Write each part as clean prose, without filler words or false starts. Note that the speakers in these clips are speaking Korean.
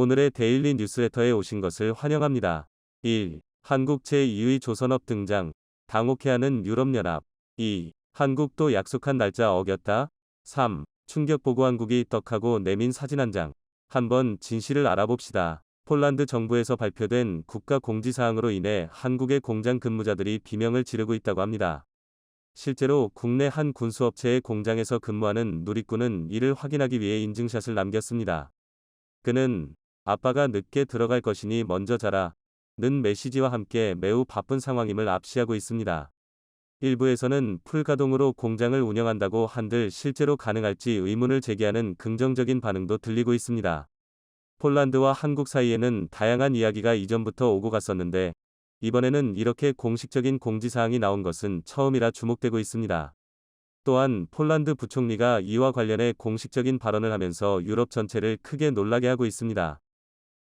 오늘의 데일리 뉴스레터에 오신 것을 환영합니다. 1. 한국 제2의 조선업 등장. 당혹해하는 유럽연합. 2. 한국도 약속한 날짜 어겼다. 3. 충격 보고 한국이 떡하고 내민 사진 한 장. 한번 진실을 알아봅시다. 폴란드 정부에서 발표된 국가 공지사항으로 인해 한국의 공장 근무자들이 비명을 지르고 있다고 합니다. 실제로 국내 한 군수업체의 공장에서 근무하는 누리꾼은 이를 확인하기 위해 인증샷을 남겼습니다. 그는 아빠가 늦게 들어갈 것이니 먼저 자라 는 메시지와 함께 매우 바쁜 상황임을 압시하고 있습니다. 일부에서는 풀가동으로 공장을 운영한다고 한들 실제로 가능할지 의문을 제기하는 긍정적인 반응도 들리고 있습니다. 폴란드와 한국 사이에는 다양한 이야기가 이전부터 오고 갔었는데 이번에는 이렇게 공식적인 공지사항이 나온 것은 처음이라 주목되고 있습니다. 또한 폴란드 부총리가 이와 관련해 공식적인 발언을 하면서 유럽 전체를 크게 놀라게 하고 있습니다.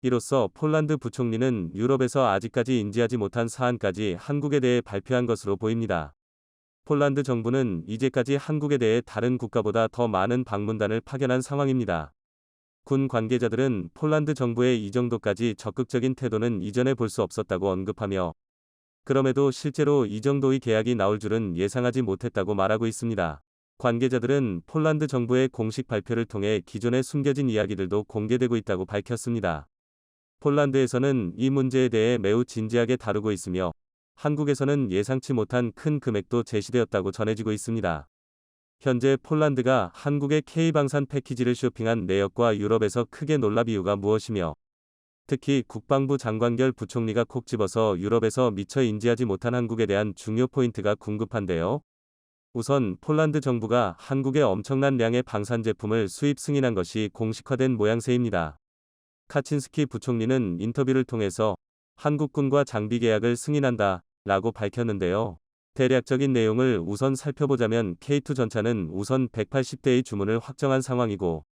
이로써 폴란드 부총리는 유럽에서 아직까지 인지하지 못한 사안까지 한국에 대해 발표한 것으로 보입니다. 폴란드 정부는 이제까지 한국에 대해 다른 국가보다 더 많은 방문단을 파견한 상황입니다. 군 관계자들은 폴란드 정부의 이 정도까지 적극적인 태도는 이전에 볼 수 없었다고 언급하며 그럼에도 실제로 이 정도의 계약이 나올 줄은 예상하지 못했다고 말하고 있습니다. 관계자들은 폴란드 정부의 공식 발표를 통해 기존에 숨겨진 이야기들도 공개되고 있다고 밝혔습니다. 폴란드에서는 이 문제에 대해 매우 진지하게 다루고 있으며 한국에서는 예상치 못한 큰 금액도 제시되었다고 전해지고 있습니다. 현재 폴란드가 한국의 K방산 패키지를 쇼핑한 내역과 유럽에서 크게 놀랍 이유가 무엇이며 특히 국방부 장관결 부총리가 콕 집어서 유럽에서 미처 인지하지 못한 한국에 대한 중요 포인트가 궁금한데요. 우선 폴란드 정부가 한국에 엄청난 량의 방산 제품을 수입 승인한 것이 공식화된 모양새입니다. 카친스키 부총리는 인터뷰를 통해서 한국군과 장비 계약을 승인한다 라고 밝혔는데요. 대략적인 내용을 우선 살펴보자면 K2 전차는 우선 180대의 주문을 확정한 상황이고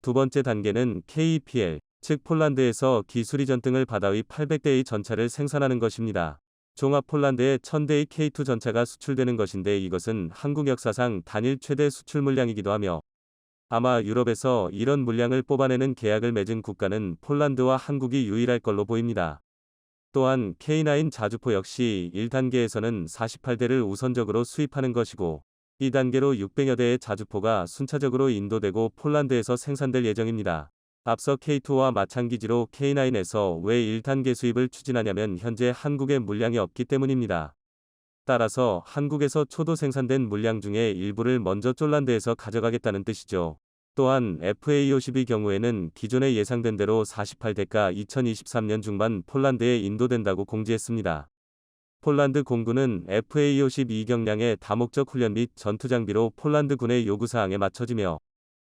두 번째 단계는 KEPL, 즉 폴란드에서 기술 이전 등을 받아의 800대의 전차를 생산하는 것입니다. 종합 폴란드에 1000대의 K2 전차가 수출되는 것인데 이것은 한국 역사상 단일 최대 수출 물량이기도 하며 아마 유럽에서 이런 물량을 뽑아내는 계약을 맺은 국가는 폴란드와 한국이 유일할 걸로 보입니다. 또한 K9 자주포 역시 1단계에서는 48대를 우선적으로 수입하는 것이고 2단계로 600여 대의 자주포가 순차적으로 인도되고 폴란드에서 생산될 예정입니다. 앞서 K2와 마찬가지로 K9에서 왜 1단계 수입을 추진하냐면 현재 한국에 물량이 없기 때문입니다. 따라서 한국에서 초도 생산된 물량 중에 일부를 먼저 폴란드에서 가져가겠다는 뜻이죠. 또한 FA50의 경우에는 기존에 예상된 대로 48대가 2023년 중반 폴란드에 인도된다고 공지했습니다. 폴란드 공군은 FA50 2경량의 다목적 훈련 및 전투장비로 폴란드 군의 요구사항에 맞춰지며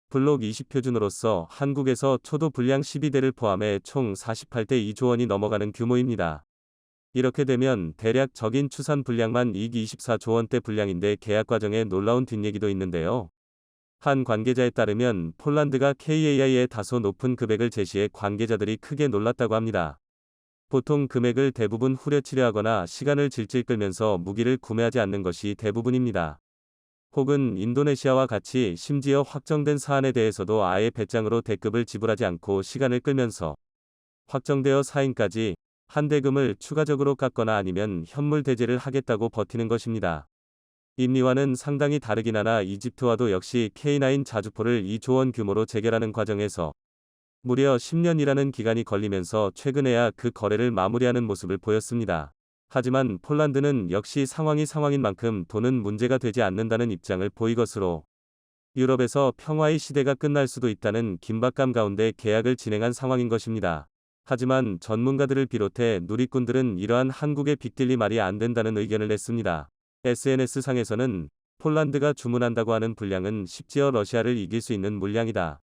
블록 20 표준으로서 한국에서 초도 분량 12대를 포함해 총 48대 2조 원이 넘어가는 규모입니다. 이렇게 되면 대략 적인 추산 분량만 24조 원대 분량인데 계약 과정에 놀라운 뒷얘기도 있는데요. 한 관계자에 따르면 폴란드가 KAI에 다소 높은 금액을 제시해 관계자들이 크게 놀랐다고 합니다. 보통 금액을 대부분 후려치려 하거나 시간을 질질 끌면서 무기를 구매하지 않는 것이 대부분입니다. 혹은 인도네시아와 같이 심지어 확정된 사안에 대해서도 아예 배짱으로 대급을 지불하지 않고 시간을 끌면서 확정되어 사인까지 한 대금을 추가적으로 깎거나 아니면 현물 대제를 하겠다고 버티는 것입니다. 인리와는 상당히 다르긴 하나 이집트와도 역시 K9 자주포를 2조 원 규모로 재결하는 과정에서 무려 10년이라는 기간이 걸리면서 최근에야 그 거래를 마무리하는 모습을 보였습니다. 하지만 폴란드는 역시 상황인 만큼 돈은 문제가 되지 않는다는 입장을 보이것으로 유럽에서 평화의 시대가 끝날 수도 있다는 긴박감 가운데 계약을 진행한 상황인 것입니다. 하지만 전문가들을 비롯해 누리꾼들은 이러한 한국의 빅딜이 말이 안 된다는 의견을 냈습니다. SNS상에서는 폴란드가 주문한다고 하는 분량은 심지어 러시아를 이길 수 있는 물량이다.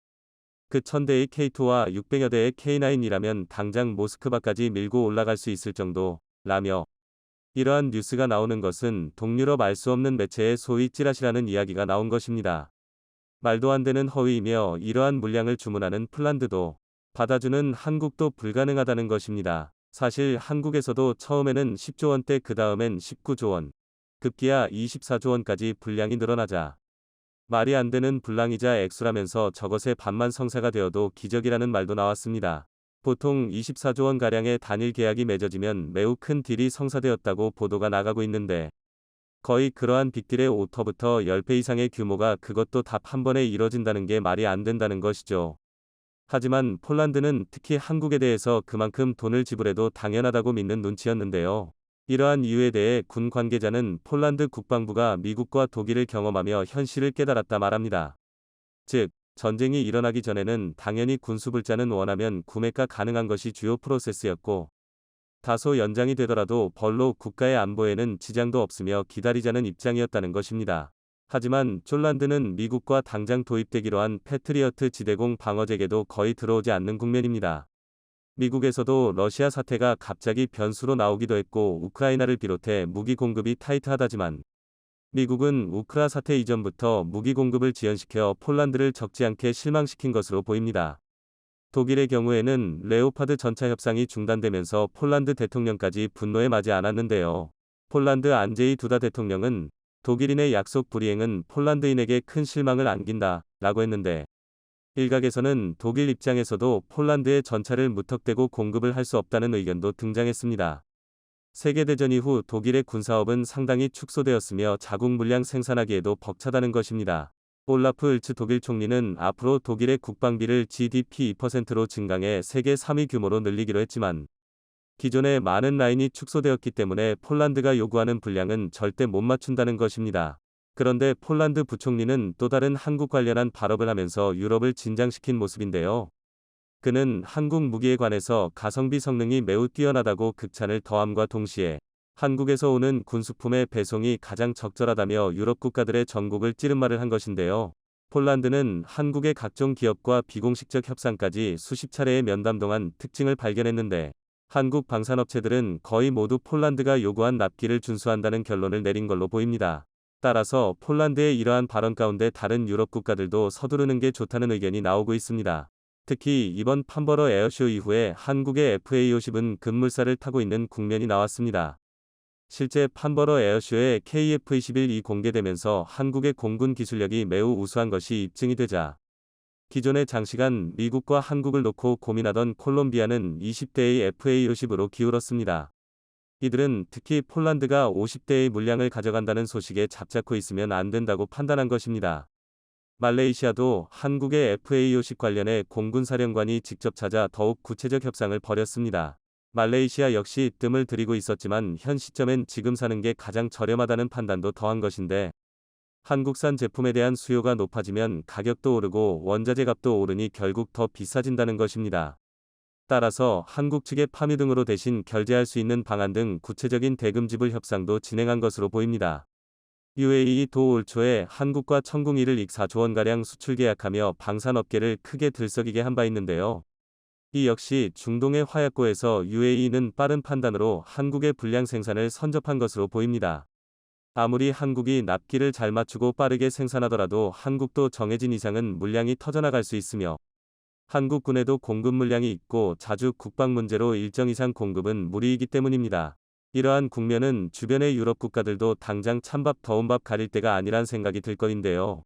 그 1000대의 K2와 600여 대의 K9이라면 당장 모스크바까지 밀고 올라갈 수 있을 정도라며 이러한 뉴스가 나오는 것은 동유럽 알 수 없는 매체의 소위 찌라시라는 이야기가 나온 것입니다. 말도 안 되는 허위이며 이러한 물량을 주문하는 폴란드도 받아주는 한국도 불가능하다는 것입니다. 사실 한국에서도 처음에는 10조 원대 그 다음엔 19조 원, 급기야 24조 원까지 분량이 늘어나자 말이 안 되는 불랑이자 액수라면서 저것의 반만 성사가 되어도 기적이라는 말도 나왔습니다. 보통 24조 원가량의 단일 계약이 맺어지면 매우 큰 딜이 성사되었다고 보도가 나가고 있는데 거의 그러한 빅딜의 5터부터 10배 이상의 규모가 그것도 답 한 번에 이뤄진다는 게 말이 안 된다는 것이죠. 하지만 폴란드는 특히 한국에 대해서 그만큼 돈을 지불해도 당연하다고 믿는 눈치였는데요. 이러한 이유에 대해 군 관계자는 폴란드 국방부가 미국과 독일을 경험하며 현실을 깨달았다 말합니다. 즉, 전쟁이 일어나기 전에는 당연히 군수불자는 원하면 구매가 가능한 것이 주요 프로세스였고, 다소 연장이 되더라도 별로 국가의 안보에는 지장도 없으며 기다리자는 입장이었다는 것입니다. 하지만 폴란드는 미국과 당장 도입되기로 한 패트리어트 지대공 방어제계도 거의 들어오지 않는 국면입니다. 미국에서도 러시아 사태가 갑자기 변수로 나오기도 했고 우크라이나를 비롯해 무기 공급이 타이트하다지만 미국은 우크라 사태 이전부터 무기 공급을 지연시켜 폴란드를 적지 않게 실망시킨 것으로 보입니다. 독일의 경우에는 레오파드 전차 협상이 중단되면서 폴란드 대통령까지 분노에 맞지 않았는데요. 폴란드 안제이 두다 대통령은 독일인의 약속 불이행은 폴란드인에게 큰 실망을 안긴다 라고 했는데 일각에서는 독일 입장에서도 폴란드의 전차를 무턱대고 공급을 할 수 없다는 의견도 등장했습니다. 세계대전 이후 독일의 군사업은 상당히 축소되었으며 자국 물량 생산하기에도 벅차다는 것입니다. 올라프 을츠 독일 총리는 앞으로 독일의 국방비를 GDP 2%로 증강해 세계 3위 규모로 늘리기로 했지만 기존의 많은 라인이 축소되었기 때문에 폴란드가 요구하는 분량은 절대 못 맞춘다는 것입니다. 그런데 폴란드 부총리는 또 다른 한국 관련한 발언을 하면서 유럽을 진장시킨 모습인데요. 그는 한국 무기에 관해서 가성비 성능이 매우 뛰어나다고 극찬을 더함과 동시에 한국에서 오는 군수품의 배송이 가장 적절하다며 유럽 국가들의 전국을 찌른 말을 한 것인데요. 폴란드는 한국의 각종 기업과 비공식적 협상까지 수십 차례의 면담 동안 특징을 발견했는데 한국 방산업체들은 거의 모두 폴란드가 요구한 납기를 준수한다는 결론을 내린 걸로 보입니다. 따라서 폴란드의 이러한 발언 가운데 다른 유럽 국가들도 서두르는 게 좋다는 의견이 나오고 있습니다. 특히 이번 판버러 에어쇼 이후에 한국의 FA50은 급물살을 타고 있는 국면이 나왔습니다. 실제 판버러 에어쇼의 KF-21이 공개되면서 한국의 공군 기술력이 매우 우수한 것이 입증이 되자 기존에 장시간 미국과 한국을 놓고 고민하던 콜롬비아는 20대의 FA50으로 기울었습니다. 이들은 특히 폴란드가 50대의 물량을 가져간다는 소식에 잡잡고 있으면 안 된다고 판단한 것입니다. 말레이시아도 한국의 FA50 관련해 공군사령관이 직접 찾아 더욱 구체적 협상을 벌였습니다. 말레이시아 역시 뜸을 들이고 있었지만 현 시점엔 지금 사는 게 가장 저렴하다는 판단도 더한 것인데 한국산 제품에 대한 수요가 높아지면 가격도 오르고 원자재 값도 오르니 결국 더 비싸진다는 것입니다. 따라서 한국 측의 파미 등으로 대신 결제할 수 있는 방안 등 구체적인 대금 지불 협상도 진행한 것으로 보입니다. UAE도 올 초에 한국과 천궁1을 익 4조 원가량 수출 계약하며 방산업계를 크게 들썩이게 한 바 있는데요. 이 역시 중동의 화약고에서 UAE는 빠른 판단으로 한국의 불량 생산을 선접한 것으로 보입니다. 아무리 한국이 납기를 잘 맞추고 빠르게 생산하더라도 한국도 정해진 이상은 물량이 터져나갈 수 있으며 한국군에도 공급 물량이 있고 자주 국방 문제로 일정 이상 공급은 무리이기 때문입니다. 이러한 국면은 주변의 유럽 국가들도 당장 찬밥 더운 밥 가릴 때가 아니란 생각이 들 거인데요.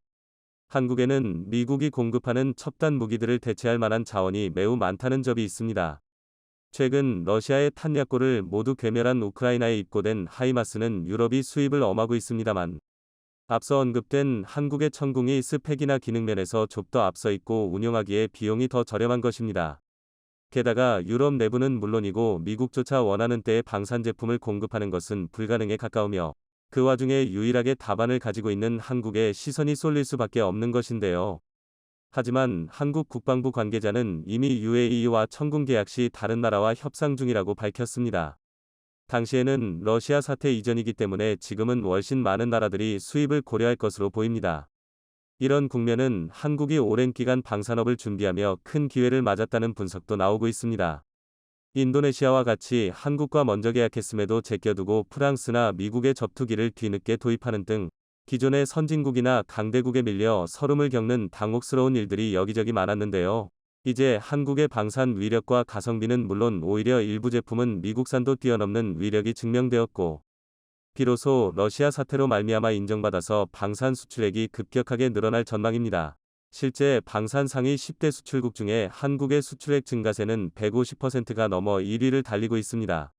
한국에는 미국이 공급하는 첩단 무기들을 대체할 만한 자원이 매우 많다는 점이 있습니다. 최근 러시아의 탄약고를 모두 괴멸한 우크라이나에 입고된 하이마스는 유럽이 수입을 엄하고 있습니다만 앞서 언급된 한국의 천궁이 스펙이나 기능 면에서 좀 더 앞서 있고 운용하기에 비용이 더 저렴한 것입니다. 게다가 유럽 내부는 물론이고 미국조차 원하는 때의 방산 제품을 공급하는 것은 불가능에 가까우며 그 와중에 유일하게 답안을 가지고 있는 한국에 시선이 쏠릴 수밖에 없는 것인데요. 하지만 한국 국방부 관계자는 이미 UAE와 천궁 계약 시 다른 나라와 협상 중이라고 밝혔습니다. 당시에는 러시아 사태 이전이기 때문에 지금은 훨씬 많은 나라들이 수입을 고려할 것으로 보입니다. 이런 국면은 한국이 오랜 기간 방산업을 준비하며 큰 기회를 맞았다는 분석도 나오고 있습니다. 인도네시아와 같이 한국과 먼저 계약했음에도 제껴두고 프랑스나 미국의 접투기를 뒤늦게 도입하는 등 기존의 선진국이나 강대국에 밀려 서름을 겪는 당혹스러운 일들이 여기저기 많았는데요. 이제 한국의 방산 위력과 가성비는 물론 오히려 일부 제품은 미국산도 뛰어넘는 위력이 증명되었고 비로소 러시아 사태로 말미암아 인정받아서 방산 수출액이 급격하게 늘어날 전망입니다. 실제 방산 상위 10대 수출국 중에 한국의 수출액 증가세는 150%가 넘어 1위를 달리고 있습니다.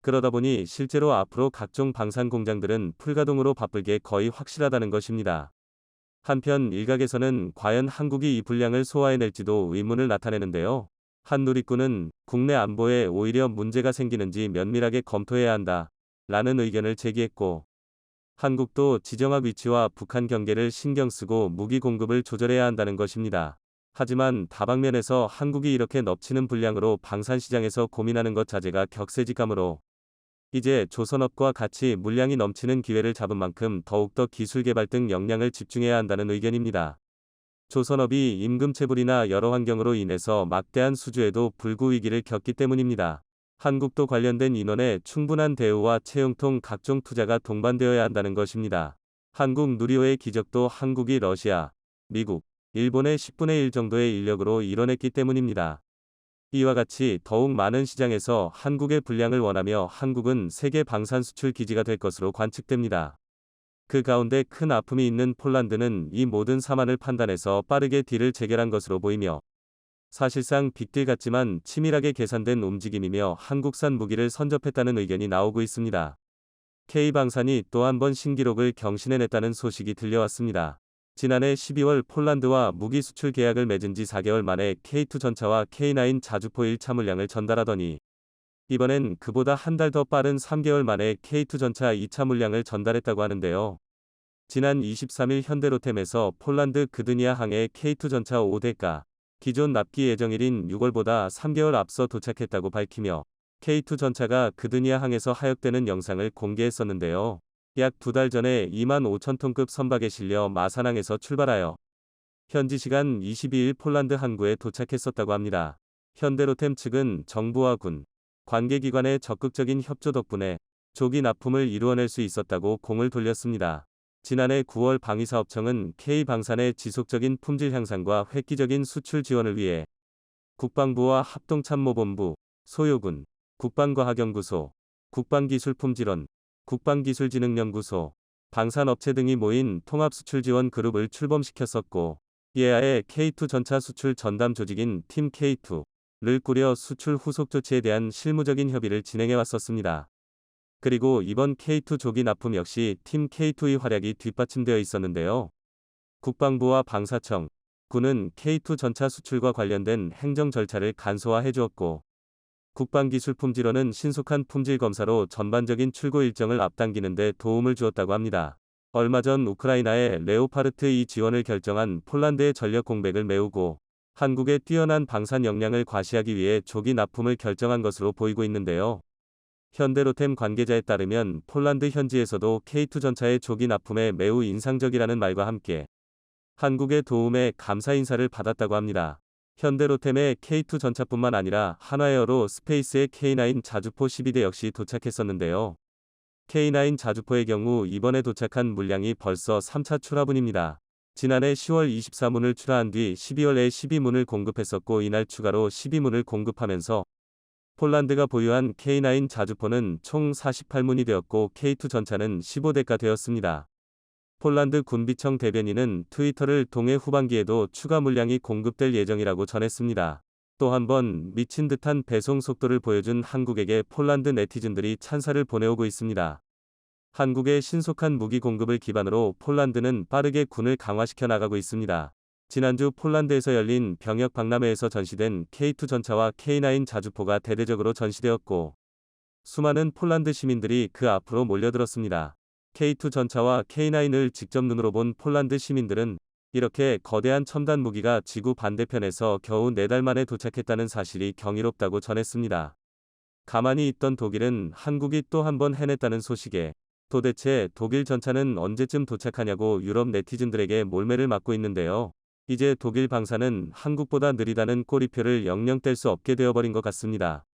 그러다 보니 실제로 앞으로 각종 방산 공장들은 풀가동으로 바쁠 게 거의 확실하다는 것입니다. 한편 일각에서는 과연 한국이 이 분량을 소화해낼지도 의문을 나타내는데요. 한 누리꾼은 국내 안보에 오히려 문제가 생기는지 면밀하게 검토해야 한다 라는 의견을 제기했고, 한국도 지정학 위치와 북한 경계를 신경 쓰고 무기 공급을 조절해야 한다는 것입니다. 하지만 다방면에서 한국이 이렇게 넘치는 분량으로 방산 시장에서 고민하는 것 자체가 격세지감으로 이제 조선업과 같이 물량이 넘치는 기회를 잡은 만큼 더욱더 기술 개발 등 역량을 집중해야 한다는 의견입니다. 조선업이 임금체불이나 여러 환경으로 인해서 막대한 수주에도 불구위기를 겪기 때문입니다. 한국도 관련된 인원의 충분한 대우와 채용통 각종 투자가 동반되어야 한다는 것입니다. 한국 누리호의 기적도 한국이 러시아, 미국, 일본의 10분의 1 정도의 인력으로 이뤄냈기 때문입니다. 이와 같이 더욱 많은 시장에서 한국의 분량을 원하며 한국은 세계 방산 수출 기지가 될 것으로 관측됩니다. 그 가운데 큰 아픔이 있는 폴란드는 이 모든 사안을 판단해서 빠르게 딜을 재결한 것으로 보이며, 사실상 빅딜 같지만 치밀하게 계산된 움직임이며 한국산 무기를 선접했다는 의견이 나오고 있습니다. K방산이 또 한 번 신기록을 경신해냈다는 소식이 들려왔습니다. 지난해 12월 폴란드와 무기 수출 계약을 맺은 지 4개월 만에 K2 전차와 K9 자주포 1차 물량을 전달하더니 이번엔 그보다 한 달 더 빠른 3개월 만에 K2 전차 2차 물량을 전달했다고 하는데요. 지난 23일 현대로템에서 폴란드 그드니아 항에 K2 전차 5대가 기존 납기 예정일인 6월보다 3개월 앞서 도착했다고 밝히며 K2 전차가 그드니아 항에서 하역되는 영상을 공개했었는데요. 약 2달 전에 25,000톤급 선박에 실려 마산항에서 출발하여 현지 시간 22일 폴란드 항구에 도착했었다고 합니다. 현대로템 측은 정부와 군, 관계기관의 적극적인 협조 덕분에 조기 납품을 이루어낼 수 있었다고 공을 돌렸습니다. 지난해 9월 방위사업청은 K방산의 지속적인 품질 향상과 획기적인 수출 지원을 위해 국방부와 합동참모본부, 소요군, 국방과학연구소, 국방기술품질원, 국방기술진흥연구소, 방산업체 등이 모인 통합수출지원 그룹을 출범시켰었고, 이에 하에 K2 전차 수출 전담 조직인 팀 K2를 꾸려 수출 후속 조치에 대한 실무적인 협의를 진행해 왔었습니다. 그리고 이번 K2 조기 납품 역시 팀 K2의 활약이 뒷받침되어 있었는데요. 국방부와 방사청, 군은 K2 전차 수출과 관련된 행정 절차를 간소화해 주었고, 국방기술품질원은 신속한 품질 검사로 전반적인 출고 일정을 앞당기는 데 도움을 주었다고 합니다. 얼마 전 우크라이나의 레오파르트 2 지원을 결정한 폴란드의 전력 공백을 메우고 한국의 뛰어난 방산 역량을 과시하기 위해 조기 납품을 결정한 것으로 보이고 있는데요. 현대로템 관계자에 따르면 폴란드 현지에서도 K2 전차의 조기 납품에 매우 인상적이라는 말과 함께 한국의 도움에 감사 인사를 받았다고 합니다. 현대로템의 K2 전차뿐만 아니라 한화에어로 스페이스의 K9 자주포 12대 역시 도착했었는데요. K9 자주포의 경우 이번에 도착한 물량이 벌써 3차 출하분입니다. 지난해 10월 24문을 출하한 뒤 12월에 12문을 공급했었고 이날 추가로 12문을 공급하면서 폴란드가 보유한 K9 자주포는 총 48문이 되었고 K2 전차는 15대가 되었습니다. 폴란드 군비청 대변인은 트위터를 통해 후반기에도 추가 물량이 공급될 예정이라고 전했습니다. 또 한 번 미친 듯한 배송 속도를 보여준 한국에게 폴란드 네티즌들이 찬사를 보내오고 있습니다. 한국의 신속한 무기 공급을 기반으로 폴란드는 빠르게 군을 강화시켜 나가고 있습니다. 지난주 폴란드에서 열린 병역 박람회에서 전시된 K2 전차와 K9 자주포가 대대적으로 전시되었고 수많은 폴란드 시민들이 그 앞으로 몰려들었습니다. K2 전차와 K9을 직접 눈으로 본 폴란드 시민들은 이렇게 거대한 첨단 무기가 지구 반대편에서 겨우 4달 만에 도착했다는 사실이 경이롭다고 전했습니다. 가만히 있던 독일은 한국이 또 한 번 해냈다는 소식에 도대체 독일 전차는 언제쯤 도착하냐고 유럽 네티즌들에게 몰매를 맞고 있는데요. 이제 독일 방산은 한국보다 느리다는 꼬리표를 영영 뗄 수 없게 되어버린 것 같습니다.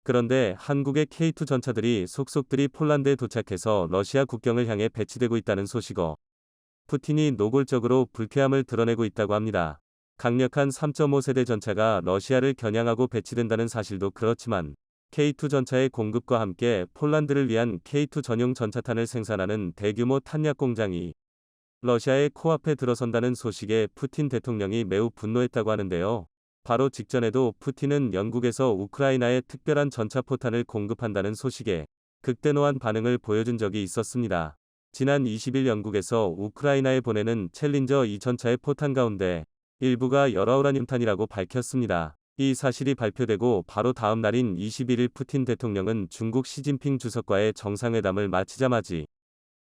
그런데 한국의 K2 전차들이 속속들이 폴란드에 도착해서 러시아 국경을 향해 배치되고 있다는 소식어 푸틴이 노골적으로 불쾌함을 드러내고 있다고 합니다. 강력한 3.5세대 전차가 러시아를 겨냥하고 배치된다는 사실도 그렇지만 K2 전차의 공급과 함께 폴란드를 위한 K2 전용 전차탄을 생산하는 대규모 탄약 공장이 러시아의 코앞에 들어선다는 소식에 푸틴 대통령이 매우 분노했다고 하는데요. 바로 직전에도 푸틴은 영국에서 우크라이나에 특별한 전차포탄을 공급한다는 소식에 극대노한 반응을 보여준 적이 있었습니다. 지난 20일 영국에서 우크라이나에 보내는 챌린저 2 전차의 포탄 가운데 일부가 열화우라늄탄이라고 밝혔습니다. 이 사실이 발표되고 바로 다음 날인 21일 푸틴 대통령은 중국 시진핑 주석과의 정상회담을 마치자마자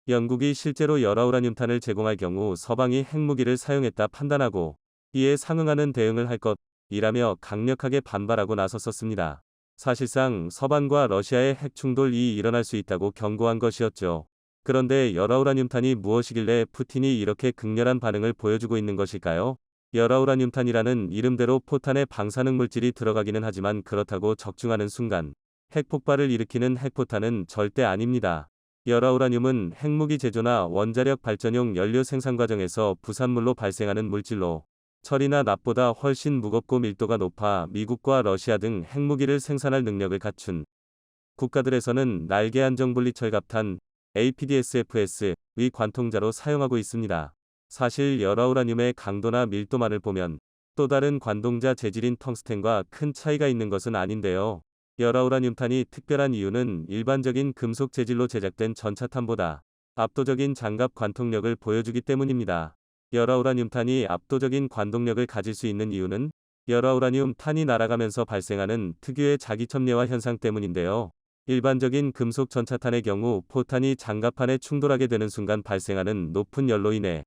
영국이 실제로 열화우라늄탄을 제공할 경우 서방이 핵무기를 사용했다 판단하고 이에 상응하는 대응을 할 것이라며 강력하게 반발하고 나섰었습니다. 사실상 서방과 러시아의 핵 충돌이 일어날 수 있다고 경고한 것이었죠. 그런데 열화우라늄탄이 무엇이길래 푸틴이 이렇게 극렬한 반응을 보여주고 있는 것일까요? 열화우라늄탄이라는 이름대로 포탄에 방사능 물질이 들어가기는 하지만 그렇다고 적중하는 순간 핵폭발을 일으키는 핵포탄은 절대 아닙니다. 열화우라늄은 핵무기 제조나 원자력 발전용 연료 생산 과정에서 부산물로 발생하는 물질로 철이나 납보다 훨씬 무겁고 밀도가 높아 미국과 러시아 등 핵무기를 생산할 능력을 갖춘 국가들에서는 날개 안정 분리철갑탄 APDSFS의 관통자로 사용하고 있습니다. 사실 열화우라늄의 강도나 밀도만을 보면 또 다른 관동자 재질인 텅스텐과 큰 차이가 있는 것은 아닌데요. 열화우라늄탄이 특별한 이유는 일반적인 금속 재질로 제작된 전차탄보다 압도적인 장갑 관통력을 보여주기 때문입니다. 열화우라늄탄이 압도적인 관동력을 가질 수 있는 이유는 열화우라늄 탄이 날아가면서 발생하는 특유의 자기첨예화 현상 때문인데요. 일반적인 금속 전차탄의 경우 포탄이 장갑판에 충돌하게 되는 순간 발생하는 높은 열로 인해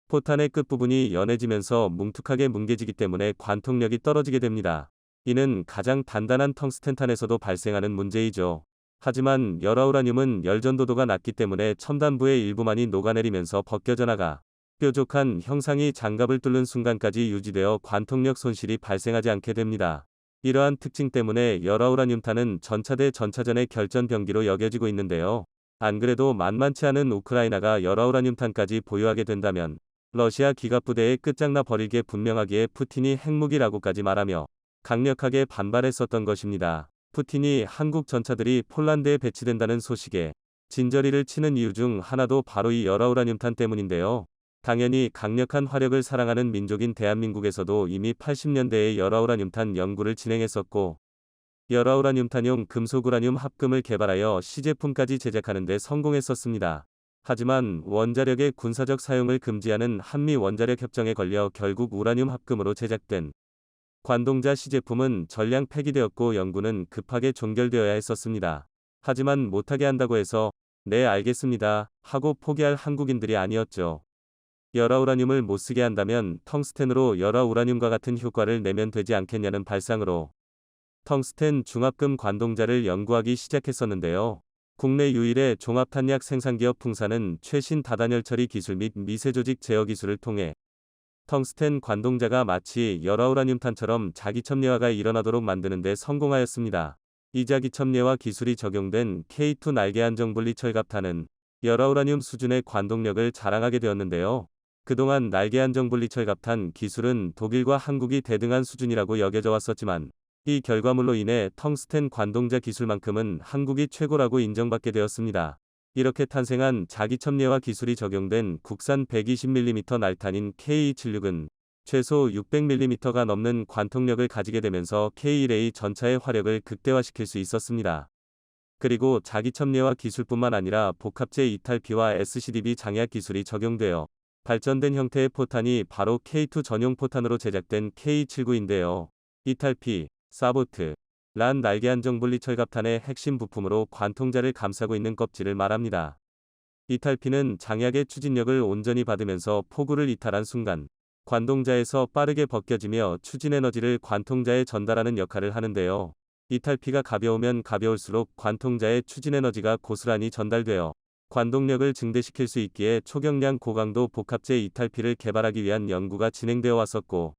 포탄의 끝부분이 연해지면서 뭉툭하게 뭉개지기 때문에 관통력이 떨어지게 됩니다. 이는 가장 단단한 텅스텐탄에서도 발생하는 문제이죠. 하지만 열화우라늄은 열전도도가 낮기 때문에 첨단부의 일부만이 녹아내리면서 벗겨져 나가 뾰족한 형상이 장갑을 뚫는 순간까지 유지되어 관통력 손실이 발생하지 않게 됩니다. 이러한 특징 때문에 열화우라늄탄은 전차 대 전차전의 결전병기로 여겨지고 있는데요. 안 그래도 만만치 않은 우크라이나가 열화우라늄탄까지 보유하게 된다면 러시아 기갑부대의 끝장나 버리게 분명하기에 푸틴이 핵무기라고까지 말하며 강력하게 반발했었던 것입니다. 푸틴이 한국 전차들이 폴란드에 배치된다는 소식에 진저리를 치는 이유 중 하나도 바로 이 열화우라늄탄 때문인데요. 당연히 강력한 화력을 사랑하는 민족인 대한민국에서도 이미 80년대에 열화우라늄탄 연구를 진행했었고 열화우라늄탄용 금속우라늄 합금을 개발하여 시제품까지 제작하는 데 성공했었습니다. 하지만 원자력의 군사적 사용을 금지하는 한미 원자력 협정에 걸려 결국 우라늄 합금으로 제작된 관동자 시제품은 전량 폐기되었고 연구는 급하게 종결되어야 했었습니다. 하지만 못하게 한다고 해서 네 알겠습니다 하고 포기할 한국인들이 아니었죠. 열화우라늄을 못쓰게 한다면 텅스텐으로 열화우라늄과 같은 효과를 내면 되지 않겠냐는 발상으로 텅스텐 중합금 관동자를 연구하기 시작했었는데요. 국내 유일의 종합탄약 생산기업 풍사는 최신 다단열 처리 기술 및 미세조직 제어 기술을 통해 텅스텐 관동자가 마치 열화우라늄탄처럼 자기첨예화가 일어나도록 만드는 데 성공하였습니다. 이 자기첨예화 기술이 적용된 K2 날개 안정 분리 철갑탄은 열화우라늄 수준의 관동력을 자랑하게 되었는데요. 그동안 날개 안정 분리 철갑탄 기술은 독일과 한국이 대등한 수준이라고 여겨져 왔었지만 이 결과물로 인해 텅스텐 관동자 기술만큼은 한국이 최고라고 인정받게 되었습니다. 이렇게 탄생한 자기첨예화 기술이 적용된 국산 120mm 날탄인 K276은 최소 600mm가 넘는 관통력을 가지게 되면서 K1A 전차의 화력을 극대화시킬 수 있었습니다. 그리고 자기첨예화 기술뿐만 아니라 복합재 이탈피와 SCDB 장약 기술이 적용되어 발전된 형태의 포탄이 바로 K2 전용 포탄으로 제작된 K79인데요. 이탈피, 사보트, 란 날개 안정 분리 철갑탄의 핵심 부품으로 관통자를 감싸고 있는 껍질을 말합니다. 이탈피는 장약의 추진력을 온전히 받으면서 포구를 이탈한 순간 관동자에서 빠르게 벗겨지며 추진 에너지를 관통자에 전달하는 역할을 하는데요. 이탈피가 가벼우면 가벼울수록 관통자의 추진 에너지가 고스란히 전달되어 관동력을 증대시킬 수 있기에 초경량 고강도 복합재 이탈피를 개발하기 위한 연구가 진행되어 왔었고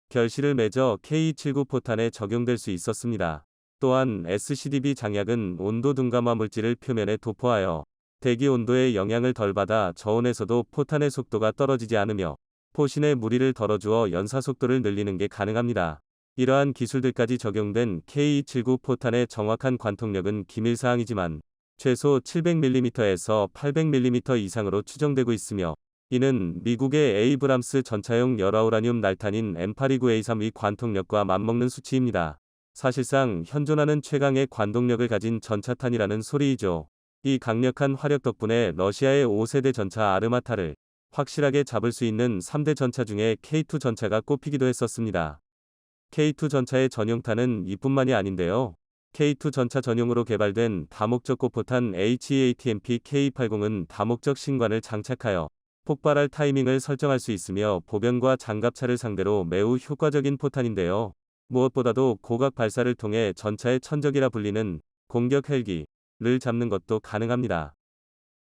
결실을 맺어 K279 포탄에 적용될 수 있었습니다. 또한 SCDB 장약은 온도 둔감화 물질을 표면에 도포하여 대기 온도의 영향을 덜 받아 저온에서도 포탄의 속도가 떨어지지 않으며 포신의 무리를 덜어주어 연사 속도를 늘리는 게 가능합니다. 이러한 기술들까지 적용된 K279 포탄의 정확한 관통력은 기밀사항이지만 최소 700mm에서 800mm 이상으로 추정되고 있으며 이는 미국의 에이브람스 전차용 열화우라늄 날탄인 M829A3의 관통력과 맞먹는 수치입니다. 사실상 현존하는 최강의 관동력을 가진 전차탄이라는 소리이죠. 이 강력한 화력 덕분에 러시아의 5세대 전차 아르마타를 확실하게 잡을 수 있는 3대 전차 중에 K2 전차가 꼽히기도 했었습니다. K2 전차의 전용탄은 이뿐만이 아닌데요. K2 전차 전용으로 개발된 다목적 고포탄 HEATMP K80은 다목적 신관을 장착하여 폭발할 타이밍을 설정할 수 있으며 보병과 장갑차를 상대로 매우 효과적인 포탄인데요. 무엇보다도 고각 발사를 통해 전차의 천적이라 불리는 공격 헬기를 잡는 것도 가능합니다.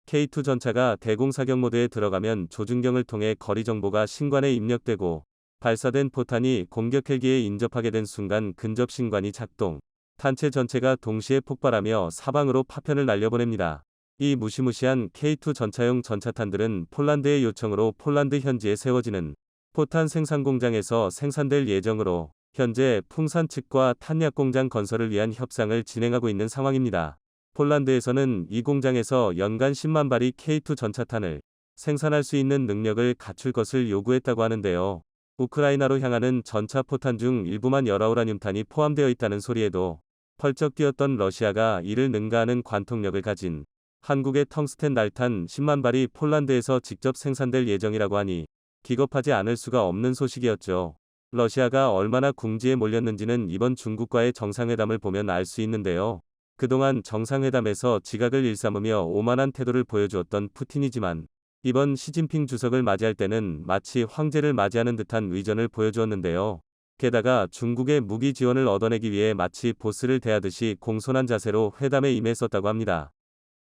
K2 전차가 대공사격 모드에 들어가면 조준경을 통해 거리 정보가 신관에 입력되고 발사된 포탄이 공격 헬기에 인접하게 된 순간 근접 신관이 작동. 탄체 전체가 동시에 폭발하며 사방으로 파편을 날려보냅니다. 이 무시무시한 K2 전차용 전차탄들은 폴란드의 요청으로 폴란드 현지에 세워지는 포탄 생산 공장에서 생산될 예정으로 현재 풍산 측과 탄약 공장 건설을 위한 협상을 진행하고 있는 상황입니다. 폴란드에서는 이 공장에서 연간 10만 발이 K2 전차탄을 생산할 수 있는 능력을 갖출 것을 요구했다고 하는데요. 우크라이나로 향하는 전차 포탄 중 일부만 열화우라늄탄이 포함되어 있다는 소리에도 펄쩍 뛰었던 러시아가 이를 능가하는 관통력을 가진 한국의 텅스텐 날탄 10만 발이 폴란드에서 직접 생산될 예정이라고 하니 기겁하지 않을 수가 없는 소식이었죠. 러시아가 얼마나 궁지에 몰렸는지는 이번 중국과의 정상회담을 보면 알 수 있는데요. 그동안 정상회담에서 지각을 일삼으며 오만한 태도를 보여주었던 푸틴이지만 이번 시진핑 주석을 맞이할 때는 마치 황제를 맞이하는 듯한 의전을 보여주었는데요. 게다가 중국의 무기 지원을 얻어내기 위해 마치 보스를 대하듯이 공손한 자세로 회담에 임했었다고 합니다.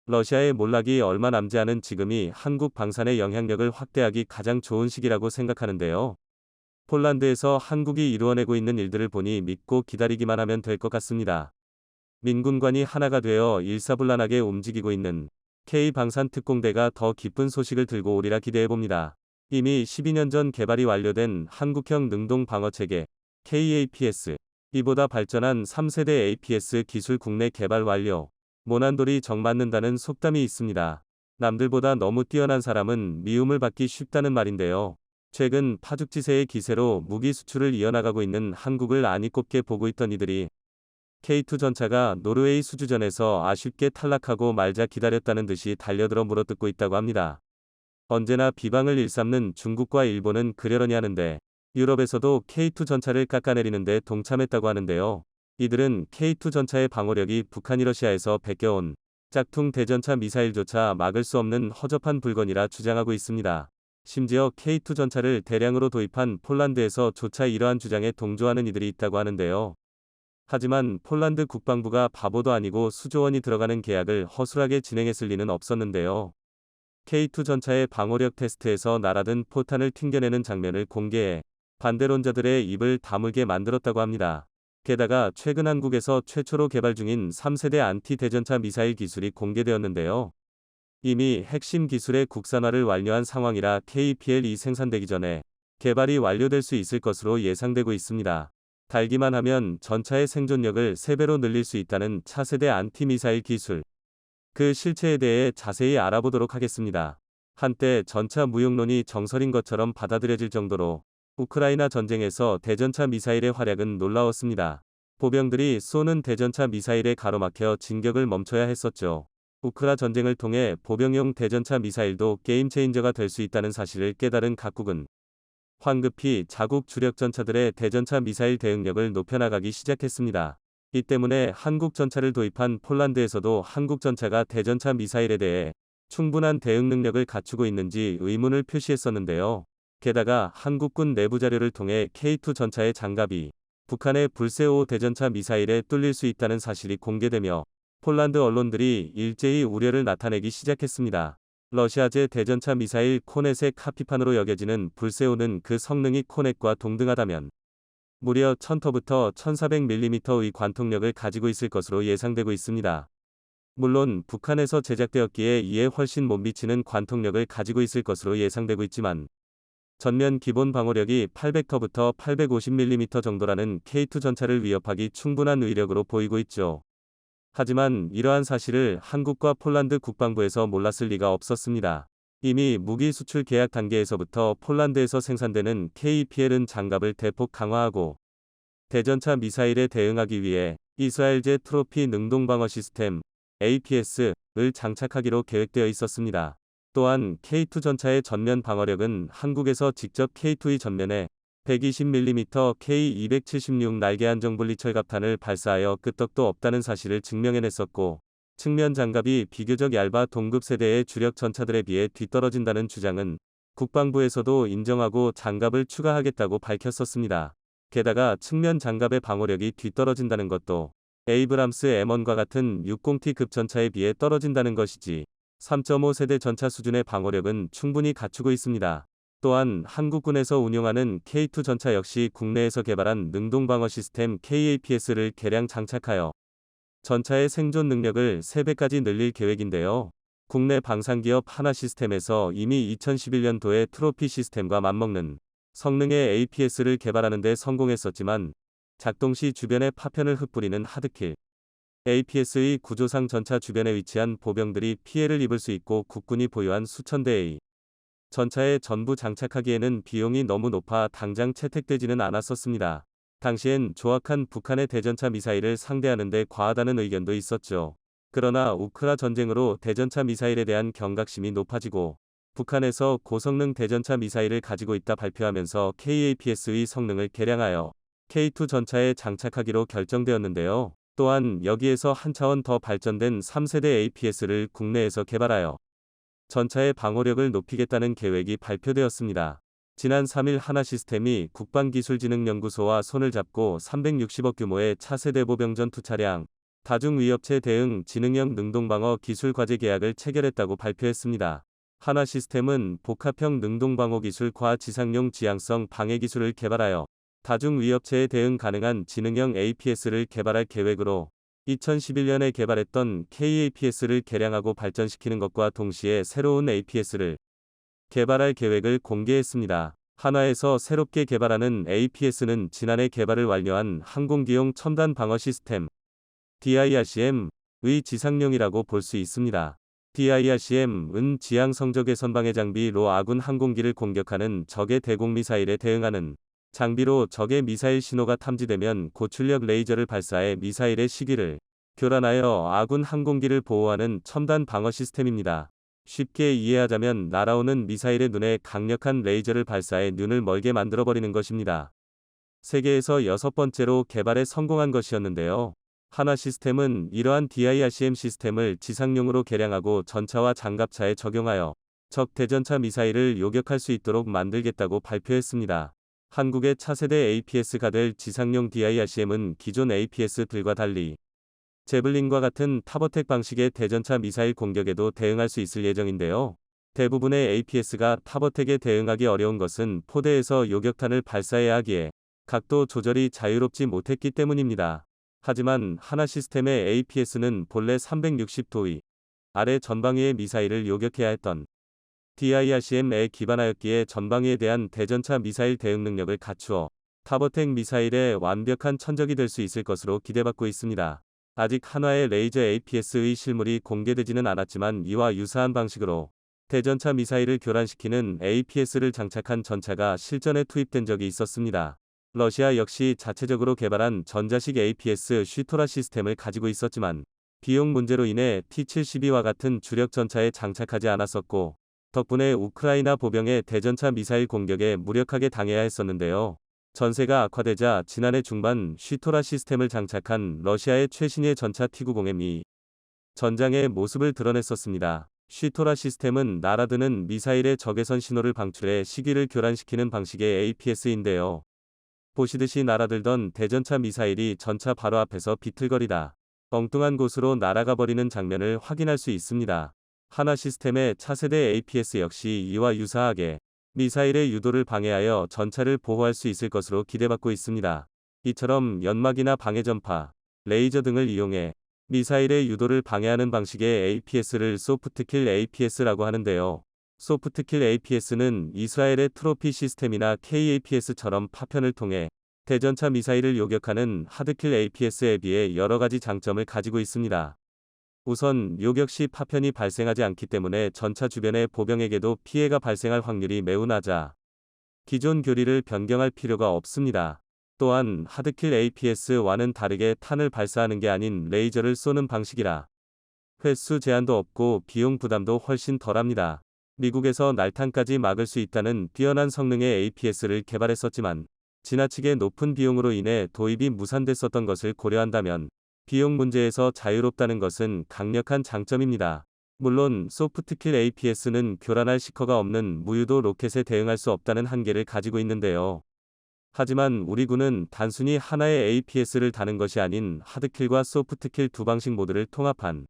러시아의 몰락이 얼마 남지 않은 지금이 한국 방산의 영향력을 확대하기 가장 좋은 시기라고 생각하는데요. 폴란드에서 한국이 이루어내고 있는 일들을 보니 믿고 기다리기만 하면 될 것 같습니다. 민군관이 하나가 되어 일사불란하게 움직이고 있는 K방산특공대가 더 기쁜 소식을 들고 오리라 기대해봅니다. 이미 12년 전 개발이 완료된 한국형 능동 방어체계 KAPS, 이보다 발전한 3세대 APS 기술 국내 개발 완료. 모난돌이 정맞는다는 속담이 있습니다. 남들보다 너무 뛰어난 사람은 미움을 받기 쉽다는 말인데요. 최근 파죽지세의 기세로 무기 수출을 이어나가고 있는 한국을 안이 꼽게 보고 있던 이들이 K2 전차가 노르웨이 수주전에서 아쉽게 탈락하고 말자 기다렸다는 듯이 달려들어 물어뜯고 있다고 합니다. 언제나 비방을 일삼는 중국과 일본은 그러려니 하는데 유럽에서도 K2 전차를 깎아내리는데 동참했다고 하는데요. 이들은 K2 전차의 방어력이 북한이 러시아에서 베껴온 짝퉁 대전차 미사일조차 막을 수 없는 허접한 불건이라 주장하고 있습니다. 심지어 K2 전차를 대량으로 도입한 폴란드에서조차 이러한 주장에 동조하는 이들이 있다고 하는데요. 하지만 폴란드 국방부가 바보도 아니고 수조 원이 들어가는 계약을 허술하게 진행했을 리는 없었는데요. K2 전차의 방어력 테스트에서 날아든 포탄을 튕겨내는 장면을 공개해 반대론자들의 입을 다물게 만들었다고 합니다. 게다가 최근 한국에서 최초로 개발 중인 3세대 안티-대전차 미사일 기술이 공개되었는데요. 이미 핵심 기술의 국산화를 완료한 상황이라 KPL-2 생산되기 전에 개발이 완료될 수 있을 것으로 예상되고 있습니다. 달기만 하면 전차의 생존력을 3배로 늘릴 수 있다는 차세대 안티미사일 기술. 그 실체에 대해 자세히 알아보도록 하겠습니다. 한때 전차 무용론이 정설인 것처럼 받아들여질 정도로 우크라이나 전쟁에서 대전차 미사일의 활약은 놀라웠습니다. 보병들이 쏘는 대전차 미사일에 가로막혀 진격을 멈춰야 했었죠. 우크라 전쟁을 통해 보병용 대전차 미사일도 게임 체인저가 될 수 있다는 사실을 깨달은 각국은 황급히 자국 주력 전차들의 대전차 미사일 대응력을 높여나가기 시작했습니다. 이 때문에 한국 전차를 도입한 폴란드에서도 한국 전차가 대전차 미사일에 대해 충분한 대응 능력을 갖추고 있는지 의문을 표시했었는데요. 게다가 한국군 내부 자료를 통해 K2 전차의 장갑이 북한의 불세5 대전차 미사일에 뚫릴 수 있다는 사실이 공개되며 폴란드 언론들이 일제히 우려를 나타내기 시작했습니다. 러시아제 대전차 미사일 코넷의 카피판으로 여겨지는 불세5는 그 성능이 코넷과 동등하다면 무려 1000터부터 1400mm의 관통력을 가지고 있을 것으로 예상되고 있습니다. 물론 북한에서 제작되었기에 이에 훨씬 못 미치는 관통력을 가지고 있을 것으로 예상되고 있지만 전면 기본 방어력이 800터부터 850mm 정도라는 K2 전차를 위협하기 충분한 위력으로 보이고 있죠. 하지만 이러한 사실을 한국과 폴란드 국방부에서 몰랐을 리가 없었습니다. 이미 무기 수출 계약 단계에서부터 폴란드에서 생산되는 KPL은 장갑을 대폭 강화하고 대전차 미사일에 대응하기 위해 이스라엘제 트로피 능동방어 시스템 APS를 장착하기로 계획되어 있었습니다. 또한 K2 전차의 전면 방어력은 한국에서 직접 K2의 전면에 120mm K276 날개 안정 분리철갑탄을 발사하여 끄떡도 없다는 사실을 증명해냈었고, 측면 장갑이 비교적 얇아 동급 세대의 주력 전차들에 비해 뒤떨어진다는 주장은 국방부에서도 인정하고 장갑을 추가하겠다고 밝혔었습니다. 게다가 측면 장갑의 방어력이 뒤떨어진다는 것도 에이브람스 M1과 같은 60T급 전차에 비해 떨어진다는 것이지 3.5 세대 전차 수준의 방어력은 충분히 갖추고 있습니다. 또한 한국군에서 운용하는 K2 전차 역시 국내에서 개발한 능동방어 시스템 KAPS를 개량 장착하여 전차의 생존 능력을 3배까지 늘릴 계획인데요. 국내 방산기업 하나시스템에서 이미 2011년도에 트로피 시스템과 맞먹는 성능의 APS를 개발하는 데 성공했었지만 작동 시 주변에 파편을 흩뿌리는 하드킬 APS의 구조상 전차 주변에 위치한 보병들이 피해를 입을 수 있고 국군이 보유한 수천 대의 전차에 전부 장착하기에는 비용이 너무 높아 당장 채택되지는 않았었습니다. 당시엔 조악한 북한의 대전차 미사일을 상대하는 데 과하다는 의견도 있었죠. 그러나 우크라 전쟁으로 대전차 미사일에 대한 경각심이 높아지고 북한에서 고성능 대전차 미사일을 가지고 있다 발표하면서 KAPS의 성능을 개량하여 K2 전차에 장착하기로 결정되었는데요. 또한 여기에서 한 차원 더 발전된 3세대 APS를 국내에서 개발하여 전차의 방어력을 높이겠다는 계획이 발표되었습니다. 지난 3일 하나시스템이 국방기술진흥연구소와 손을 잡고 360억 규모의 차세대 보병전 투차량 다중위협체 대응 지능형 능동방어 기술과제 계약을 체결했다고 발표했습니다. 하나시스템은 복합형 능동방어 기술 과지상용 지향성 방해 기술을 개발하여 다중위협체에 대응 가능한 지능형 APS를 개발할 계획으로 2011년에 개발했던 KAPS를 개량하고 발전시키는 것과 동시에 새로운 APS를 개발할 계획을 공개했습니다. 한화에서 새롭게 개발하는 APS는 지난해 개발을 완료한 항공기용 첨단 방어 시스템 DIRCM의 지상용이라고 볼 수 있습니다. DIRCM은 지향 성적 개선 방해 장비로 아군 항공기를 공격하는 적의 대공미사일에 대응하는 장비로 적의 미사일 신호가 탐지되면 고출력 레이저를 발사해 미사일의 시기를 교란하여 아군 항공기를 보호하는 첨단 방어 시스템입니다. 쉽게 이해하자면 날아오는 미사일의 눈에 강력한 레이저를 발사해 눈을 멀게 만들어버리는 것입니다. 세계에서 6번째로 개발에 성공한 것이었는데요. 하나시스템은 이러한 DIRCM 시스템을 지상용으로 개량하고 전차와 장갑차에 적용하여 적 대전차 미사일을 요격할 수 있도록 만들겠다고 발표했습니다. 한국의 차세대 APS가 될 지상용 DIRCM은 기존 APS들과 달리 제블린과 같은 타버텍 방식의 대전차 미사일 공격에도 대응할 수 있을 예정인데요. 대부분의 APS가 타버텍에 대응하기 어려운 것은 포대에서 요격탄을 발사해야 하기에 각도 조절이 자유롭지 못했기 때문입니다. 하지만 하나시스템의 APS는 본래 360도의 아래 전방위의 미사일을 요격해야 했던 DIRCM에 기반하였기에 전방위에 대한 대전차 미사일 대응 능력을 갖추어 타버텍 미사일의 완벽한 천적이 될 수 있을 것으로 기대받고 있습니다. 아직 한화의 레이저 APS의 실물이 공개되지는 않았지만 이와 유사한 방식으로 대전차 미사일을 교란시키는 APS를 장착한 전차가 실전에 투입된 적이 있었습니다. 러시아 역시 자체적으로 개발한 전자식 APS 쉬토라 시스템을 가지고 있었지만 비용 문제로 인해 T-72와 같은 주력 전차에 장착하지 않았었고 덕분에 우크라이나 보병의 대전차 미사일 공격에 무력하게 당해야 했었는데요. 전세가 악화되자 지난해 중반 쉬토라 시스템을 장착한 러시아의 최신의 전차 T-90M이 전장의 모습을 드러냈었습니다. 쉬토라 시스템은 날아드는 미사일의 적외선 신호를 방출해 시기를 교란시키는 방식의 APS인데요. 보시듯이 날아들던 대전차 미사일이 전차 바로 앞에서 비틀거리다 엉뚱한 곳으로 날아가 버리는 장면을 확인할 수 있습니다. 하나 시스템의 차세대 APS 역시 이와 유사하게 미사일의 유도를 방해하여 전차를 보호할 수 있을 것으로 기대받고 있습니다. 이처럼 연막이나 방해전파, 레이저 등을 이용해 미사일의 유도를 방해하는 방식의 APS를 소프트킬 APS라고 하는데요. 소프트킬 APS는 이스라엘의 트로피 시스템이나 KAPS처럼 파편을 통해 대전차 미사일을 요격하는 하드킬 APS에 비해 여러 가지 장점을 가지고 있습니다. 우선 요격 시 파편이 발생하지 않기 때문에 전차 주변의 보병에게도 피해가 발생할 확률이 매우 낮아 기존 교리를 변경할 필요가 없습니다. 또한 하드킬 APS와는 다르게 탄을 발사하는 게 아닌 레이저를 쏘는 방식이라 횟수 제한도 없고 비용 부담도 훨씬 덜합니다. 미국에서 날탄까지 막을 수 있다는 뛰어난 성능의 APS를 개발했었지만 지나치게 높은 비용으로 인해 도입이 무산됐었던 것을 고려한다면 비용 문제에서 자유롭다는 것은 강력한 장점입니다. 물론 소프트킬 APS는 교란할 시커가 없는 무유도 로켓에 대응할 수 없다는 한계를 가지고 있는데요. 하지만 우리 군은 단순히 하나의 APS를 다는 것이 아닌 하드킬과 소프트킬 두 방식 모드를 통합한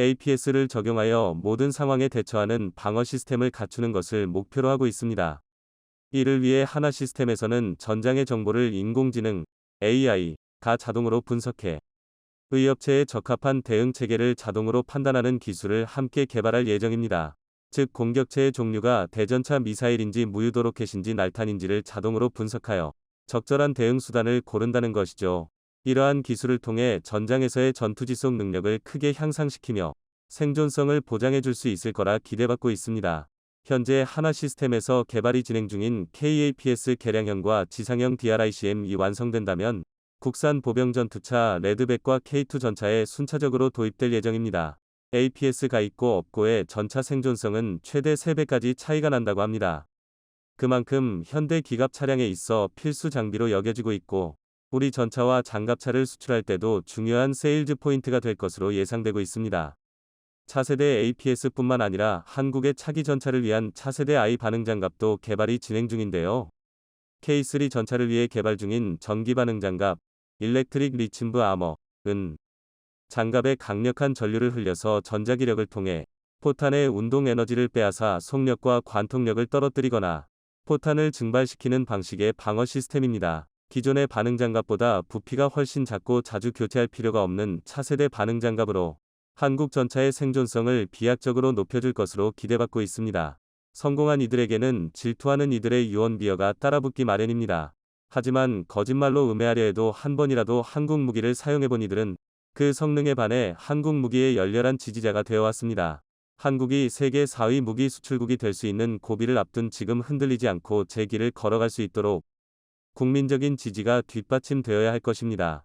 APS를 적용하여 모든 상황에 대처하는 방어 시스템을 갖추는 것을 목표로 하고 있습니다. 이를 위해 하나 시스템에서는 전장의 정보를 인공지능 AI가 자동으로 분석해 의업체에 적합한 대응 체계를 자동으로 판단하는 기술을 함께 개발할 예정입니다. 즉 공격체의 종류가 대전차 미사일인지 무유도 로켓인지 날탄인지를 자동으로 분석하여 적절한 대응 수단을 고른다는 것이죠. 이러한 기술을 통해 전장에서의 전투지속 능력을 크게 향상시키며 생존성을 보장해 줄 수 있을 거라 기대받고 있습니다. 현재 하나 시스템에서 개발이 진행 중인 KAPS 개량형과 지상형 DRICM이 완성된다면 국산 보병 전투차 레드백과 K2 전차에 순차적으로 도입될 예정입니다. APS가 있고 없고의 전차 생존성은 최대 3배까지 차이가 난다고 합니다. 그만큼 현대 기갑 차량에 있어 필수 장비로 여겨지고 있고 우리 전차와 장갑차를 수출할 때도 중요한 세일즈 포인트가 될 것으로 예상되고 있습니다. 차세대 APS뿐만 아니라 한국의 차기 전차를 위한 차세대 I 반응 장갑도 개발이 진행 중인데요. K3 전차를 위해 개발 중인 전기 반응 장갑 일렉트릭 리침브 아머은 장갑에 강력한 전류를 흘려서 전자기력을 통해 포탄의 운동 에너지를 빼앗아 속력과 관통력을 떨어뜨리거나 포탄을 증발시키는 방식의 방어 시스템입니다. 기존의 반응 장갑보다 부피가 훨씬 작고 자주 교체할 필요가 없는 차세대 반응 장갑으로 한국 전차의 생존성을 비약적으로 높여줄 것으로 기대받고 있습니다. 성공한 이들에게는 질투하는 이들의 유언비어가 따라붙기 마련입니다. 하지만 거짓말로 음해하려 해도 한 번이라도 한국 무기를 사용해본 이들은 그 성능에 반해 한국 무기의 열렬한 지지자가 되어왔습니다. 한국이 세계 4위 무기 수출국이 될 수 있는 고비를 앞둔 지금 흔들리지 않고 제 길을 걸어갈 수 있도록 국민적인 지지가 뒷받침되어야 할 것입니다.